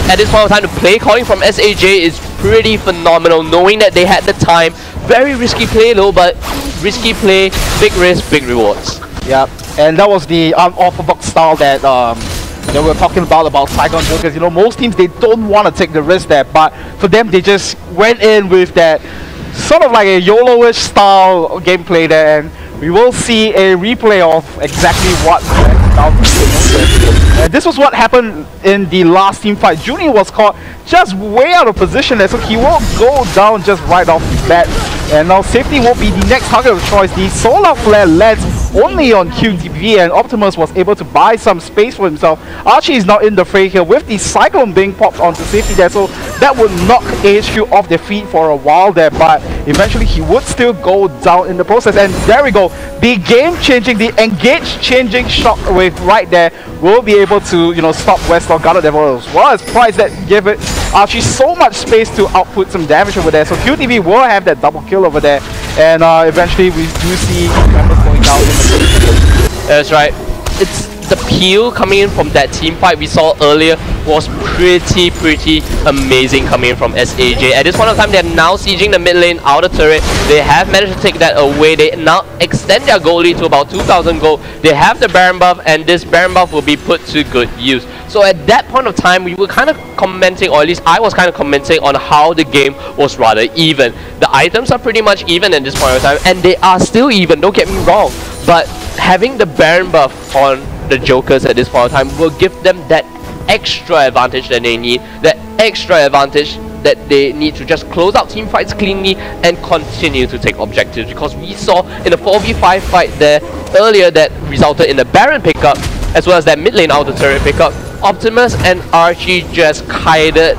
at this point of time the play calling from SAJ is pretty phenomenal, knowing that they had the time. Very risky play though, but risky play, big risk, big rewards. Yeah, and that was the unorthodox style that we were talking about Saigon Jokers. Most teams, they don't want to take the risk there, but for them, they just went in with that sort of like a YOLO-ish style gameplay there, and we will see a replay of exactly what this was what happened in the last team fight. Junior was caught just way out of position there, so he will go down just right off the bat. And now Safety will be the next target of choice. The Solar Flare lands only on QTV, and Optimus was able to buy some space for himself. Archie is now in the fray here with the Cyclone being popped onto Safety there, so that would knock AHQ off their feet for a while there, but eventually he would still go down in the process. And there we go, the game-changing, the engage-changing shockwave right there will be able to, you know, stop Westlaw Guarded Devil as well as Price that gave it Archie so much space to output some damage over there. So QTV will have that double kill over there, and eventually we do see members going down in the That's right. It's the peel coming in from that team fight we saw earlier was pretty amazing coming in from SAJ. At this point of time, they're now sieging the mid lane outer turret. They have managed to take that away. They now extend their gold lead to about 2,000 gold. They have the Baron buff, and this Baron buff will be put to good use. So at that point of time, we were kind of commenting, or at least I was kind of commenting on how the game was rather even. The items are pretty much even at this point of time, and they are still even, don't get me wrong. But having the Baron buff on the Jokers at this point of time will give them that extra advantage that they need, that extra advantage that they need to just close out team fights cleanly and continue to take objectives, because we saw in the 4v5 fight there earlier that resulted in the Baron pickup as well as that mid lane outer turret pickup, Optimus and Archie just kited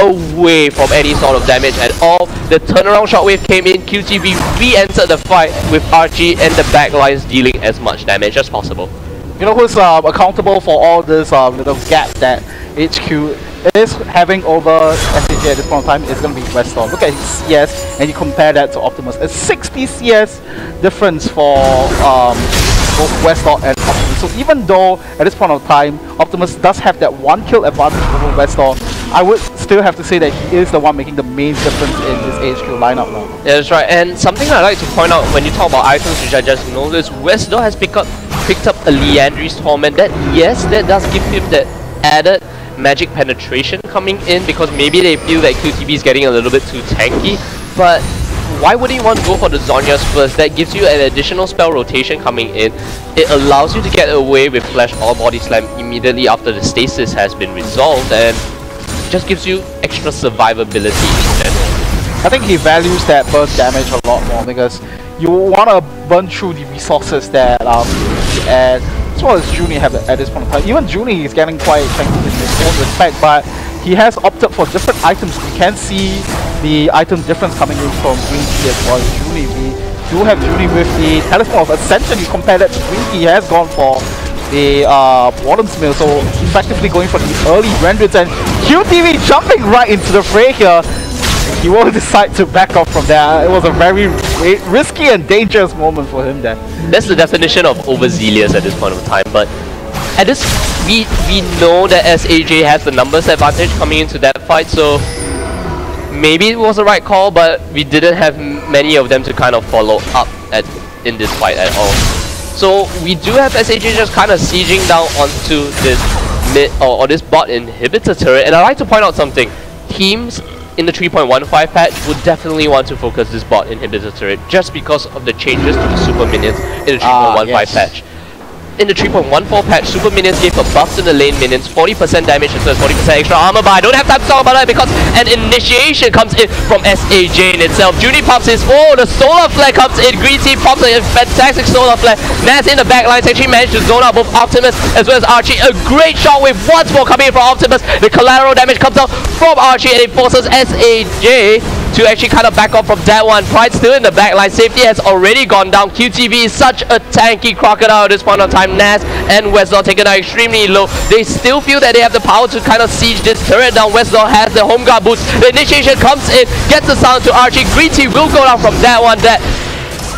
away from any sort of damage at all. The turnaround shockwave came in, QTV re-entered the fight with Archie and the backlines dealing as much damage as possible. You know who's accountable for all this little gap that HQ is having over SAJ at this point in time is going to be Westlaw. Look at his CS and you compare that to Optimus. A 60 CS difference for both Westlaw and Optimus. So even though at this point of time Optimus does have that one kill advantage over Westlaw, I would still have to say that he is the one making the main difference in this HQ lineup now. Yeah, that's right. And something I'd like to point out when you talk about items, which I just noticed, Westlaw has picked up a Leandry's Torment. That, yes, that does give him that added magic penetration coming in, because maybe they feel that QTV is getting a little bit too tanky, but why wouldn't you want to go for the Zhonya's first? That gives you an additional spell rotation coming in. It allows you to get away with Flash or Body Slam immediately after the stasis has been resolved, and just gives you extra survivability in general. I think he values that burn damage a lot more, because you want to burn through the resources that and as well as Junie have at this point in time. Even Junie is getting quite tanky in his own respect, but he has opted for different items. We can see the item difference coming in from Green Tea as well as Junie. We do have Junie with the Talisman of Ascension. You compare that to Green Tea, he has gone for the Warden's Mill, so effectively going for the early renders, and QTV jumping right into the fray here. He will decide to back off from there. It was a very risky and dangerous moment for him there. That's the definition of overzealous at this point of time, but at this, we know that SAJ has the numbers advantage coming into that fight, so maybe it was the right call, but we didn't have many of them to kind of follow up in this fight at all. So we do have SAJ just kind of sieging down onto this mid or this bot inhibitor turret, and I'd like to point out something. Teams in the 3.15 patch would definitely want to focus this bot inhibitor turret just because of the changes to the super minions in the 3.15 patch. In the 3.14 patch, super minions gave a buff to the lane minions, 40% damage as well as 40% extra armor, but I don't have time to talk about that because an initiation comes in from SAJ in itself. Junie pops his, oh, the solar flare comes in, Green Tea pops a fantastic solar flare. Naz in the backlines actually managed to zone out both Optimus as well as Archie. A great shockwave once more coming in from Optimus. The collateral damage comes out from Archie and it forces SAJ to actually kind of back off from that one. Pride still in the backline. Safety has already gone down. QTV is such a tanky crocodile at this point of time. Naz and Westlaw taken out extremely low. They still feel that they have the power to kind of siege this turret down. Westlaw has the home guard boots. The initiation comes in, gets the sound to Archie. Green Tea will go down from that one. That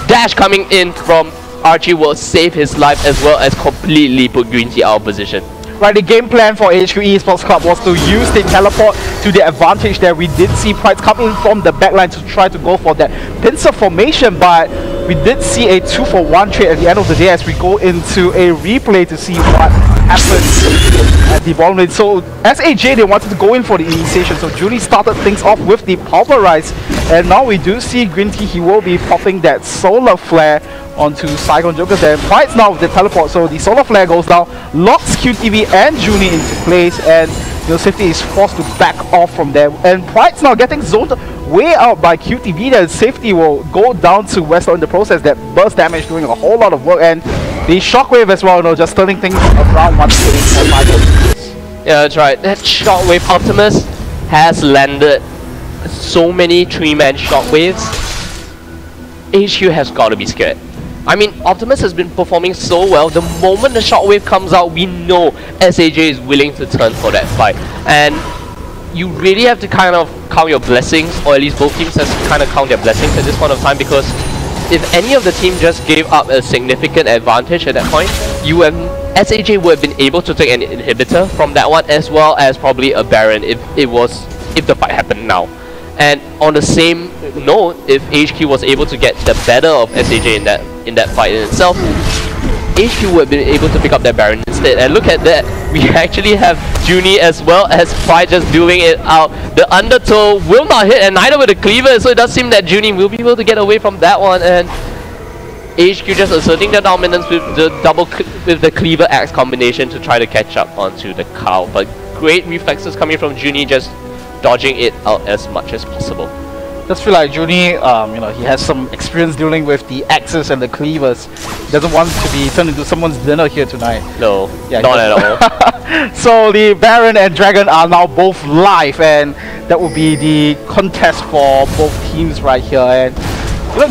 dash coming in from Archie will save his life as well as completely put Green Tea out of position. Right, the game plan for HQ Esports Club was to use the teleport to their advantage there. We did see Pride come in from the backline to try to go for that pincer formation, but we did see a 2-for-1 trade at the end of the day as we go into a replay to see what happens at the bottom lane. So SAJ, they wanted to go in for the initiation, so Julie started things off with the Pulverize, and now we do see Green Tea, he will be popping that solar flare onto Saigon Jokers there. Pride's now with the teleport, so the solar flare goes down, locks QTV and Junie into place, and Safety is forced to back off from there. And Pride's now getting zoned way out by QTV. Then safety will go down to Westlaw in the process. That burst damage doing a whole lot of work, and the shockwave as well, just turning things around once again. Yeah, that's right. That shockwave Optimus has landed so many 3-man shockwaves. HQ has got to be scared. I mean, Optimus has been performing so well. The moment the shockwave comes out, we know SAJ is willing to turn for that fight. And you really have to kind of count your blessings, or at least both teams have to kind of count their blessings at this point of time, because if any of the team just gave up a significant advantage at that point, SAJ would have been able to take an inhibitor from that one, as well as probably a Baron if the fight happened now. And on the same note, if HQ was able to get the better of SAJ in that fight in itself, HQ would have been able to pick up that Baron instead. And look at that, we actually have Junie as well as Pride just doing it out. The undertow will not hit, and neither will the cleaver, so it does seem that Junie will be able to get away from that one. And HQ just asserting their dominance with the cleaver axe combination to try to catch up onto the cow. But great reflexes coming from Junie, just dodging it out as much as possible. Just feel like Junie, he has some experience dealing with the axes and the cleavers. He doesn't want to be turned into someone's dinner here tonight. No, yeah, not at all. So the Baron and Dragon are now both live, and that will be the contest for both teams right here. And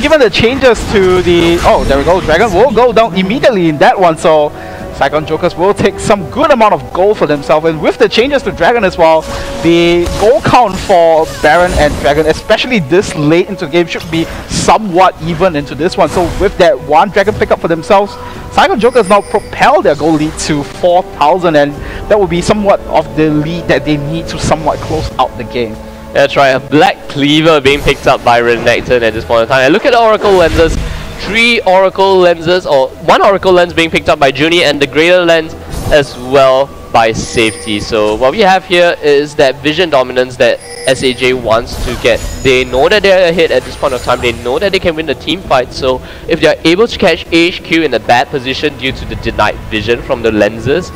given the changes to the... Oh, there we go. Dragon will go down immediately in that one. So Saigon Jokers will take some good amount of gold for themselves, and with the changes to Dragon as well, the goal count for Baron and Dragon, especially this late into the game, should be somewhat even into this one. So with that one Dragon pickup for themselves, Saigon Jokers now propel their goal lead to 4,000, and that will be somewhat of the lead that they need to somewhat close out the game. That's right, a Black Cleaver being picked up by Renekton at this point in time. And look at the Oracle lenses. 3 Oracle lenses, or 1 Oracle lens being picked up by Junie, and the greater lens as well by Safety. So what we have here is that vision dominance that SAJ wants to get. They know that they're ahead at this point of time. They know that they can win the team fight. So if they're able to catch HQ in a bad position due to the denied vision from the lenses,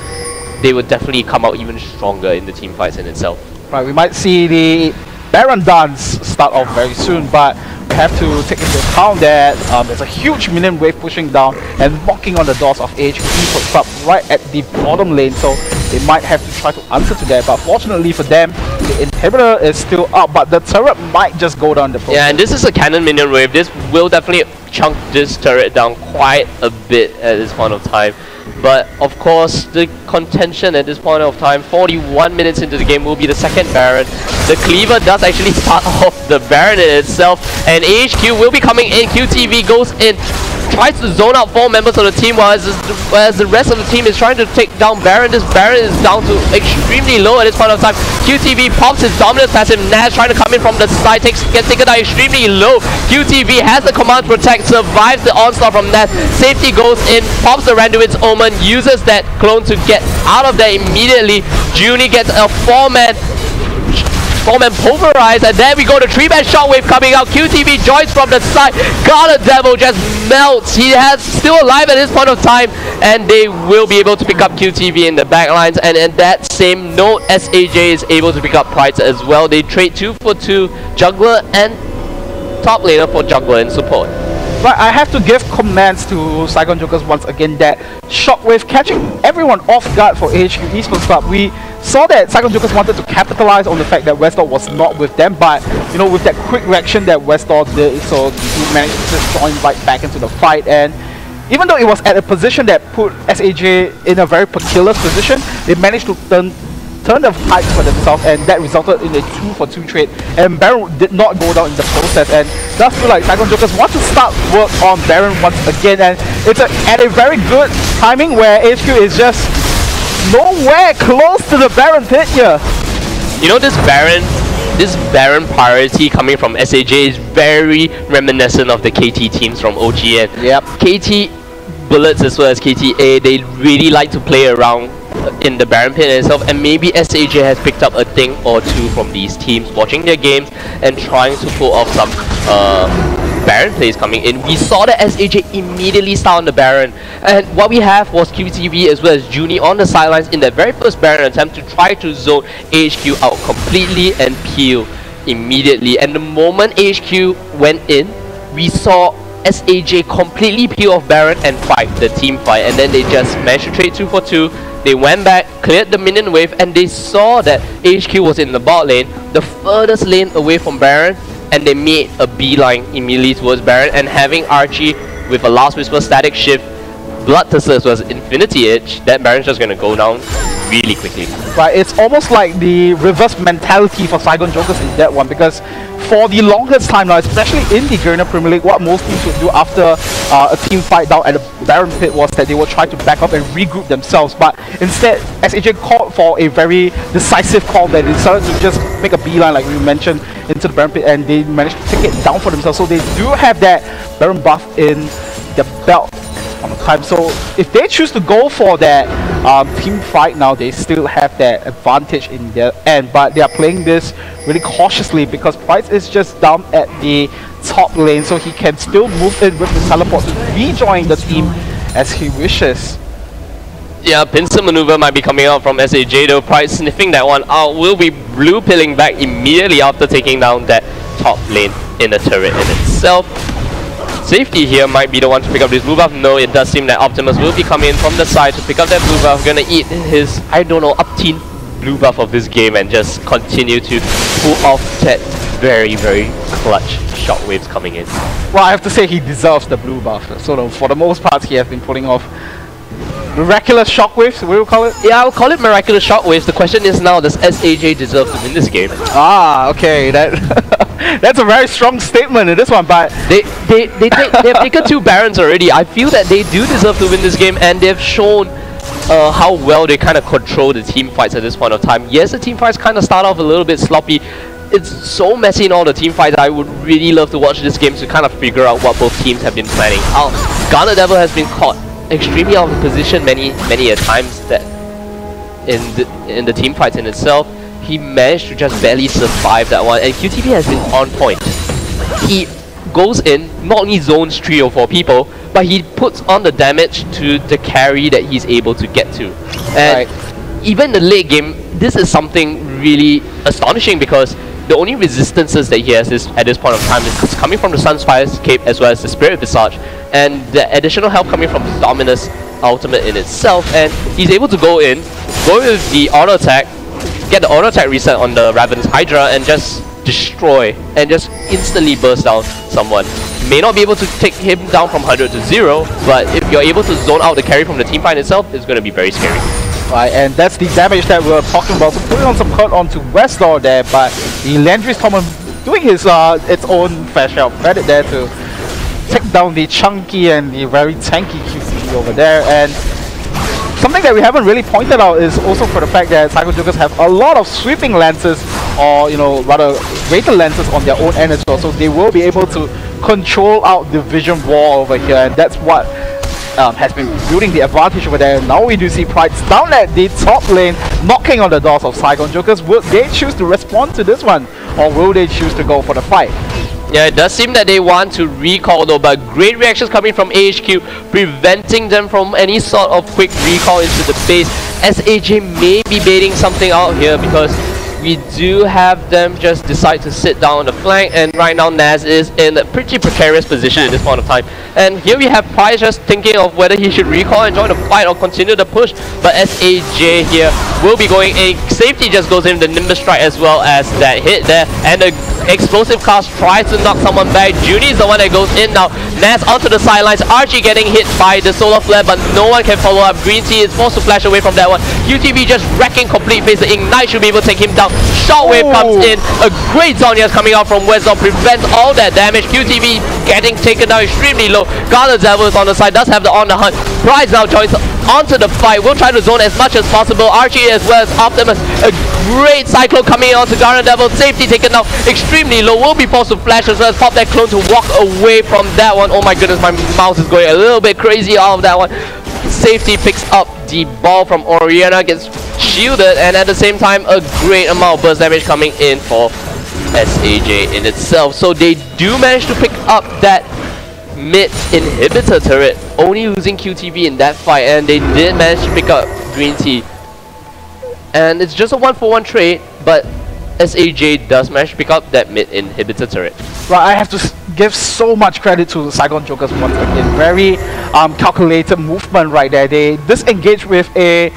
they will definitely come out even stronger in the team fights in itself. Right, we might see the Baron dance start off very soon, but we have to take into account that there's a huge minion wave pushing down and knocking on the doors of HQ puts up right at the bottom lane, so they might have to try to answer to that. But fortunately for them, the inhibitor is still up, but the turret might just go down the process. Yeah, and this is a cannon minion wave. This will definitely chunk this turret down quite a bit at this point of time. But of course, the contention at this point of time, 41 minutes into the game, will be the second Baron. The Cleaver does actually start off the Baron in itself, and HQ will be coming in. QTV goes in, tries to zone out 4 members of the team, whereas the rest of the team is trying to take down Baron. This Baron is down to extremely low at this point of time. QTV pops his dominance passive. Nash trying to come in from the side, gets taken down extremely low. QTV has the command to protect, survives the onslaught from Nash. Safety goes in, pops the Randuin's Omen, uses that clone to get out of there immediately. Junie gets a 4-man pulverized, and there we go, the 3-man shockwave coming out. QTV joins from the side. Garnet Devil just melts. He has still alive at this point of time, and they will be able to pick up QTV in the backlines. And in that same note, SAJ is able to pick up Prides as well. They trade 2 for 2, jungler and top laner for jungler and support. But I have to give commands to Saigon Jokers once again, that shockwave catching everyone off guard for HQ Esports Club. We saw that Saigon Jokers wanted to capitalize on the fact that Westlaw was not with them, but with that quick reaction that Westlaw did, so he managed to just join right back into the fight. And even though it was at a position that put SAJ in a very peculiar position, they managed to turn the fight for themselves, and that resulted in a 2 for 2 trade, and Baron did not go down in the process. And does feel like Saigon Jokers want to start work on Baron once again, and it's at a very good timing where HQ is just nowhere close to the Baron pit here. This Baron priority coming from SAJ is very reminiscent of the KT teams from OGN. Yep. KT Bullets as well as KTA, they really like to play around in the Baron pit itself, and maybe SAJ has picked up a thing or two from these teams, watching their games and trying to pull off some Baron plays coming in. We saw that SAJ immediately start on the Baron, and what we have was QTV as well as Junie on the sidelines in that very first Baron attempt to try to zone HQ out completely and peel immediately, and the moment HQ went in, we saw SAJ completely peel off Baron and fight the team fight, and then they just managed to trade 2 for 2. They went back, cleared the minion wave, and they saw that HQ was in the bot lane, the furthest lane away from Baron, and they made a beeline immediately towards Baron, and having Archie with a Last Whisper static shift, Bloodthirster was Infinity Edge, that Baron's just gonna go down really quickly. Right, it's almost like the reverse mentality for Saigon Jokers in that one, because for the longest time now, especially in the Garena Premier League, what most teams would do after a team fight down at the Baron pit was that they would try to back up and regroup themselves, but instead SAJ called for a very decisive call that they decided to just make a beeline, like we mentioned, into the Baron pit, and they managed to take it down for themselves. So they do have that Baron buff in their belt on the time. So if they choose to go for that team fight now, they still have that advantage in their end, but they are playing this really cautiously because Price is just down at the top lane, so he can still move in with the teleport to rejoin the team as he wishes. Yeah, pincer maneuver might be coming out from SAJ though. Price sniffing that one out, will be blue pilling back immediately after taking down that top lane in the turret in itself. Safety here might be the one to pick up this blue buff. No, it does seem that Optimus will be coming in from the side to pick up that blue buff. Gonna eat his, I don't know, up-teen blue buff of this game and just continue to pull off that very, very clutch shockwaves coming in. Well, I have to say he deserves the blue buff. So for the most part, he has been pulling off miraculous shockwaves, what do you call it? Yeah, I would call it miraculous shockwaves. The question is now, does SAJ deserve to win this game? Ah, okay, that's a very strong statement in this one, but they have taken 2 Barons already. I feel that they do deserve to win this game, and they've shown how well they kind of control the team fights at this point of time. Yes, the team fights kind of start off a little bit sloppy. It's so messy in all the team fights. I would really love to watch this game to kind of figure out what both teams have been planning. Garnet Devil has been caught extremely out of position many a times that in the team fights in itself. He managed to just barely survive that one, and QTV has been on point. He goes in, not only zones 3 or 4 people, but he puts on the damage to the carry that he's able to get to. And even in the late game, this is something really astonishing because the only resistances that he has at this point of time is coming from the Sunspire's Cape as well as the Spirit Visage, and the additional help coming from Dominus ultimate in itself, and he's able to go in, go with the auto attack, get the auto attack reset on the Raven's Hydra and just destroy and just instantly burst down someone. May not be able to take him down from 100 to 0, but if you're able to zone out the carry from the team fight itself, it's going to be very scary. Right, and that's the damage that we were talking about. So putting on some hurt onto Westlaw there, but the Landry's Common doing his its own fair share of credit there to take down the chunky and the very tanky QC over there. And something that we haven't really pointed out is also for the fact that Saigon Jokers have a lot of sweeping lances, or rather greater lances on their own end as well, so they will be able to control out the vision wall over here, and that's what has been building the advantage over there. Now we do see Pride down at the top lane, knocking on the doors of Saigon Jokers. Will they choose to respond to this one, or will they choose to go for the fight? Yeah, it does seem that they want to recall though, but great reactions coming from AHQ, preventing them from any sort of quick recall into the base. SAJ may be baiting something out here because we do have them just decide to sit down on the flank, and right now Naz is in a pretty precarious position at this point of time. And here we have Price just thinking of whether he should recall and join the fight or continue the push, but SAJ here will be going in. Safety just goes in the Nimbus Strike as well as that hit there, and the explosive cast tries to knock someone back. Judy is the one that goes in now. Naz onto the sidelines. Archie getting hit by the solar flare, but no one can follow up. Green Tea is forced to flash away from that one. QTV just wrecking complete phase. The Ignite should be able to take him down. Shockwave comes in. A great Zhonya's coming out from Westlaw, prevents all that damage. QTV getting taken down extremely low. Garnet Devil is on the side, does have the on the hunt. Prize now joins onto the fight. We'll try to zone as much as possible. Archie as well as Optimus. A great Cyclone coming onto Garnet Devil. Safety taken down extremely low. Will be forced to flash as well as pop that clone to walk away from that one. Oh my goodness, my mouse is going a little bit crazy out of that one. Safety picks up the ball from Oriana, gets shielded, and at the same time a great amount of burst damage coming in for SAJ in itself. So they do manage to pick up that mid inhibitor turret, only losing QTV in that fight, and they did manage to pick up Green Tea. And it's just a 1-for-1 trade, but SAJ does manage to pick up that mid inhibitor turret. Right, I have to give so much credit to the Saigon Jokers once again. Very calculated movement right there. They disengaged with a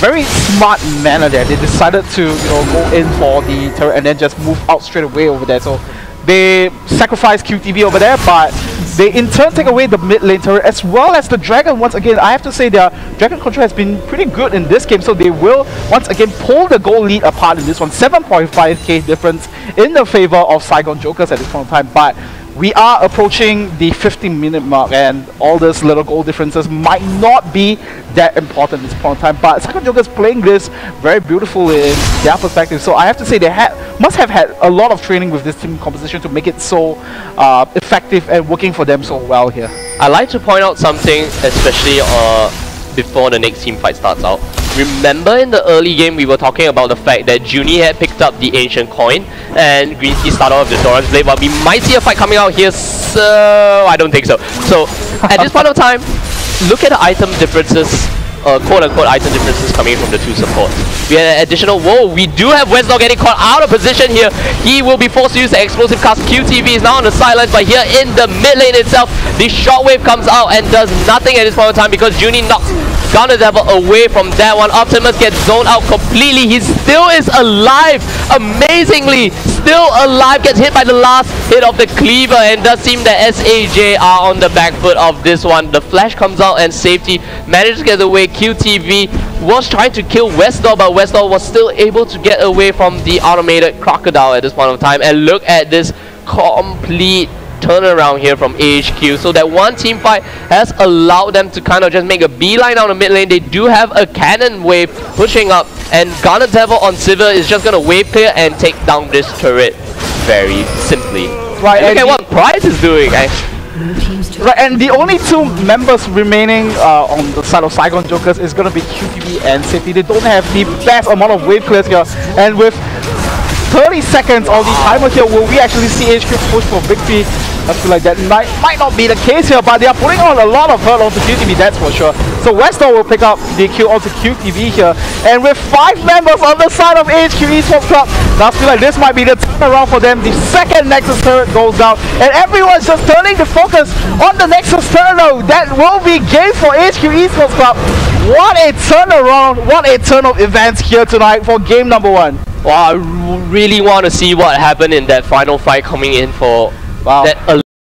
very smart manner there. They decided to go in for the turret and then just move out straight away over there. So they sacrificed QTV over there, but they in turn take away the mid lane turret as well as the Dragon. Once again, I have to say their Dragon control has been pretty good in this game, so they will once again pull the gold lead apart in this one. 7.5k difference in the favor of Saigon Jokers at this point in time, but we are approaching the 15-minute mark, and all those little goal differences might not be that important at this point in time. But Saigon Jokers playing this very beautifully in their perspective. So I have to say they must have had a lot of training with this team composition to make it so effective and working for them so well here. I like to point out something, especially before the next team fight starts out. Remember in the early game we were talking about the fact that Junie had picked up the ancient coin and Green Tea started off with the Doran's Blade, but we might see a fight coming out here, so I don't think so. So at this point of time, look at the item differences, quote-unquote item differences coming from the two supports. We had an additional, whoa, we do have Westdog getting caught out of position here. He will be forced to use the explosive cast. QTV is now on the sidelines, but here in the mid lane itself, the shockwave comes out and does nothing at this point of time because Junie knocks Gunner Devil away from that one. Optimus gets zoned out completely. He still is alive, amazingly still alive, gets hit by the last hit of the cleaver, and does seem that SAJ are on the back foot of this one. The flash comes out and Safety manages to get away. QTV was trying to kill Westdog, but Westdog was still able to get away from the automated crocodile at this point of time. And look at this complete turnaround here from AHQ. So that one team fight has allowed them to kind of just make a beeline down the mid lane. They do have a cannon wave pushing up, and Garnet Devil on Sivir is just going to wave clear and take down this turret very simply. Right, and look at what Price is doing. Right, and the only two members remaining on the side of Saigon Jokers is going to be QTV and Safety. They don't have the best amount of wave clears here, and with 30 seconds on the timer here, will we actually see HQ push for victory? I feel like that might not be the case here, but they are putting on a lot of hurt onto QTV, that's for sure. So Westall will pick up the kill onto QTV here, and with 5 members on the side of HQ Esports Club, I feel like this might be the turnaround for them. The second Nexus turret goes down, and everyone's just turning the focus on the Nexus turret. That will be game for HQ Esports Club. What a turnaround, what a turn of events here tonight for game number 1. Wow, I really want to see what happened in that final fight coming in for that